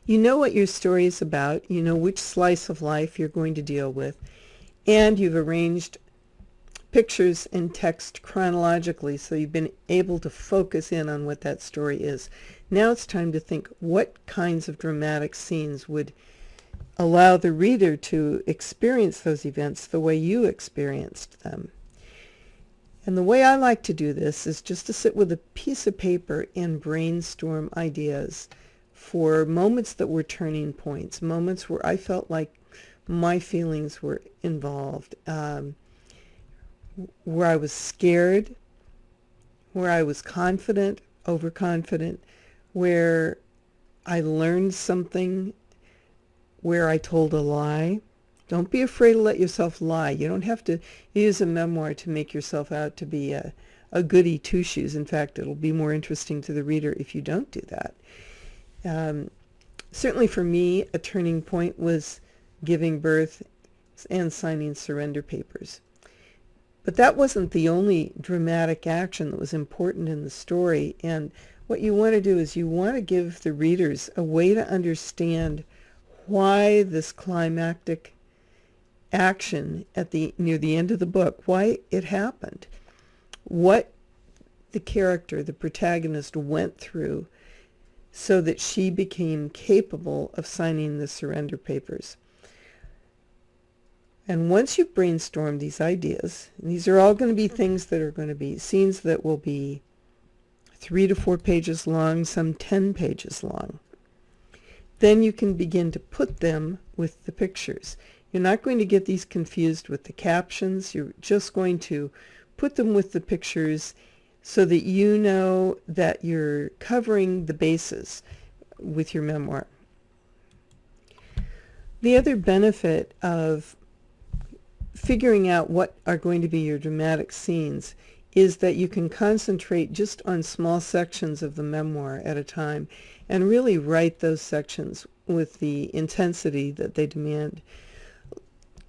You know what your story is about, you know which slice of life you're going to deal with, and you've arranged pictures and text chronologically so you've been able to focus in on what that story is. Now it's time to think what kinds of dramatic scenes would allow the reader to experience those events the way you experienced them. And the way I like to do this is just to sit with a piece of paper and brainstorm ideas for moments that were turning points, moments where I felt like my feelings were involved, where I was scared, where I was confident, overconfident, where I learned something, where I told a lie. Don't be afraid to let yourself lie. You don't have to use a memoir to make yourself out to be a goody two-shoes. In fact, it'll be more interesting to the reader if you don't do that. Certainly for me, a turning point was giving birth and signing surrender papers. But that wasn't the only dramatic action that was important in the story. And what you want to do is you want to give the readers a way to understand why this climactic action near the end of the book, why it happened, what the character, the protagonist, went through so that she became capable of signing the surrender papers. And once you've brainstormed these ideas, and these are all going to be things that are going to be scenes that will be 3 to 4 pages long, some 10 pages long, then you can begin to put them with the pictures. You're not going to get these confused with the captions. You're just going to put them with the pictures so that you know that you're covering the bases with your memoir. The other benefit of figuring out what are going to be your dramatic scenes is that you can concentrate just on small sections of the memoir at a time and really write those sections with the intensity that they demand.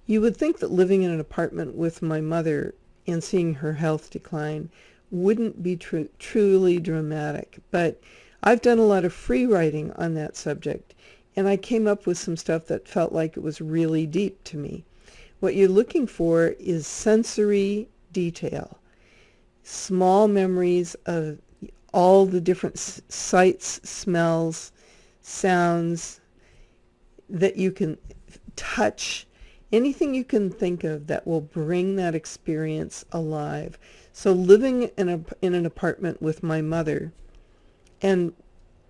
You would think that living in an apartment with my mother and seeing her health decline wouldn't be truly dramatic, but I've done a lot of free writing on that subject, and I came up with some stuff that felt like it was really deep to me. What you're looking for is sensory detail, small memories of all the different sights, smells, sounds that you can touch, anything you can think of that will bring that experience alive. So living in an apartment with my mother and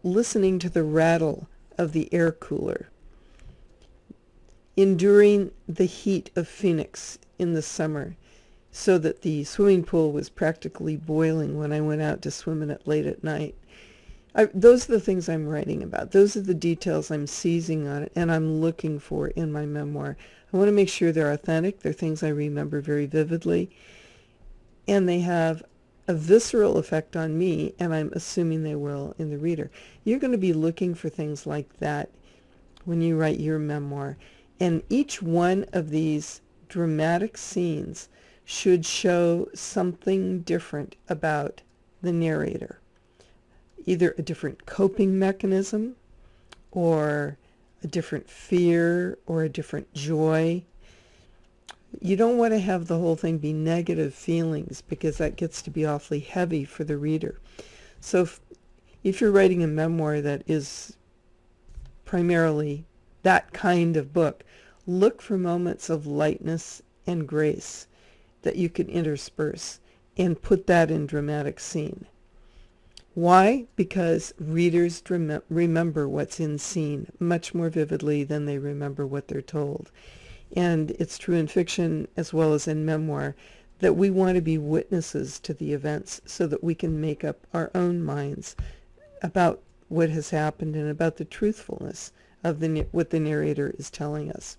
listening to the rattle of the air cooler, enduring the heat of Phoenix in the summer so that the swimming pool was practically boiling when I went out to swim in it late at night. Those are the things I'm writing about. Those are the details I'm seizing on it and I'm looking for in my memoir. I want to make sure they're authentic. They're things I remember very vividly. And they have a visceral effect on me, and I'm assuming they will in the reader. You're going to be looking for things like that when you write your memoir. And each one of these dramatic scenes should show something different about the narrator. Either a different coping mechanism, or a different fear, or a different joy. You don't want to have the whole thing be negative feelings because that gets to be awfully heavy for the reader. So if you're writing a memoir that is primarily that kind of book, look for moments of lightness and grace that you can intersperse and put that in dramatic scene. Why? Because readers remember what's in scene much more vividly than they remember what they're told. And it's true in fiction as well as in memoir that we want to be witnesses to the events so that we can make up our own minds about what has happened and about the truthfulness of what the narrator is telling us.